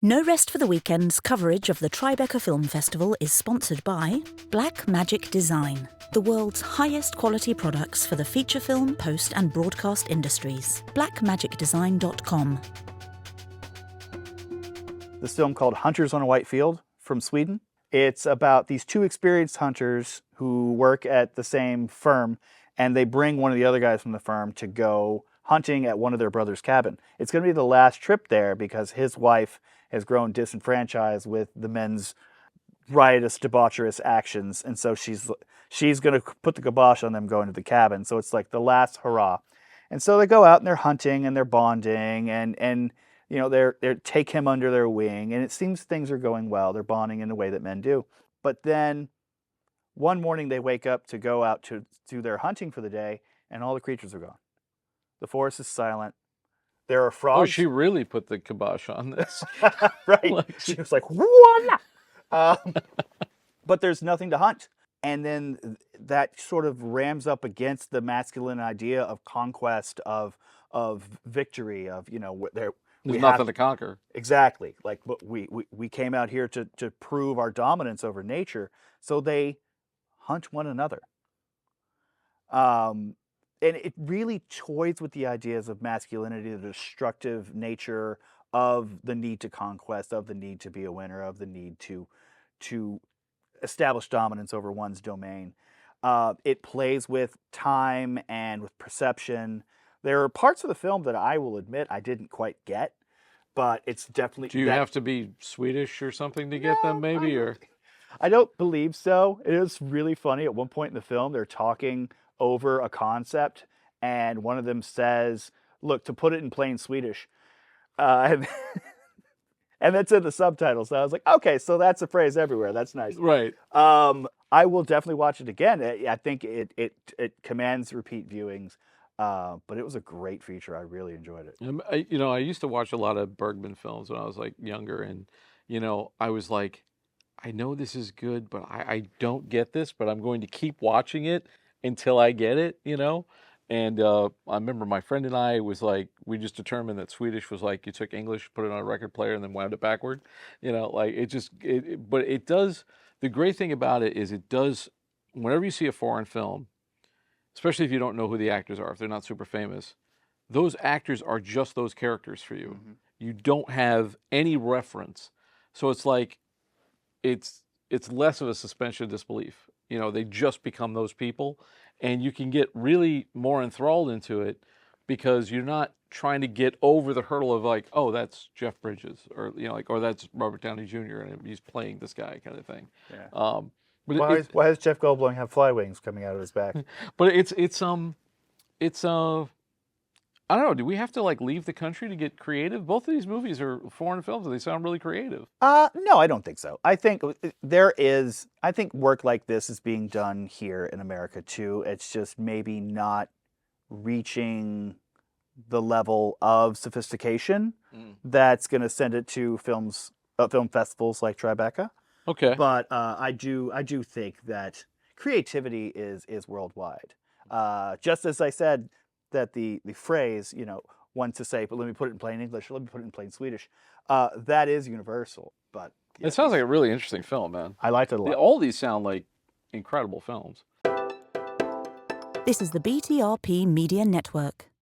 No Rest for the Weekend's coverage of the Tribeca Film Festival is sponsored by Black Magic Design, the world's highest quality products for the feature film, post and broadcast industries. blackmagicdesign.com. This film called Hunters on a White Field from Sweden. It's about these two experienced hunters who work at the same firm, and they bring one of the other guys from the firm to go hunting at one of their brother's cabin. It's going to be the last trip there because his wife has grown disenfranchised with the men's riotous, debaucherous actions, and so she's going to put the kibosh on them going to the cabin. So it's like the last hurrah. And so they go out and they're hunting and they're bonding and you know they're take him under their wing, and it seems things are going well. They're bonding in the way that men do. But then one morning they wake up to go out to do their hunting for the day, and all the creatures are gone. The forest is silent. There are frogs. Oh, she really put the kibosh on this. Right. Like, She was like, voila! But there's nothing to hunt. And then that sort of rams up against the masculine idea of conquest, of victory, of, you know, there's nothing to conquer. Exactly. Like, we came out here to prove our dominance over nature. So they hunt one another. And it really toys with the ideas of masculinity, the destructive nature of the need to conquest, of the need to be a winner, of the need to establish dominance over one's domain. It plays with time and with perception. There are parts of the film that I will admit I didn't quite get, but it's definitely... Do you have to be Swedish or something to get them, maybe? I don't believe so. It is really funny. At one point in the film, they're talking over a concept, and one of them says, look, to put it in plain Swedish, and that's in the subtitles. So I was like, okay, so that's a phrase everywhere. That's nice. Right. I will definitely watch it again. I think it commands repeat viewings, but it was a great feature. I really enjoyed it. I used to watch a lot of Bergman films when I was like younger, and I was like, I know this is good, but I don't get this, but I'm going to keep watching it until I get it, And I remember my friend and I was like, we just determined that Swedish was like you took English, put it on a record player, and then wound it backward. But it does. The great thing about it is it does. Whenever you see a foreign film, especially if you don't know who the actors are, if they're not super famous, those actors are just those characters for you. Mm-hmm. You don't have any reference, so it's like it's less of a suspension of disbelief. They just become those people, and you can get really more enthralled into it because you're not trying to get over the hurdle of like, oh, that's Jeff Bridges, or or that's Robert Downey Jr. and he's playing this guy, kind of thing. Yeah. But why does Jeff Goldblum have fly wings coming out of his back? But it's I don't know. Do we have to leave the country to get creative? Both of these movies are foreign films, and they sound really creative. No, I don't think so. I think work like this is being done here in America too. It's just maybe not reaching the level of sophistication that's going to send it to film festivals like Tribeca. Okay. But I do think that creativity is worldwide. Just as I said that the phrase, one to say, but let me put it in plain English, or let me put it in plain Swedish, that is universal. But it sounds like a really interesting film, man. I liked it a lot. All these sound like incredible films. This is the BTRP Media Network.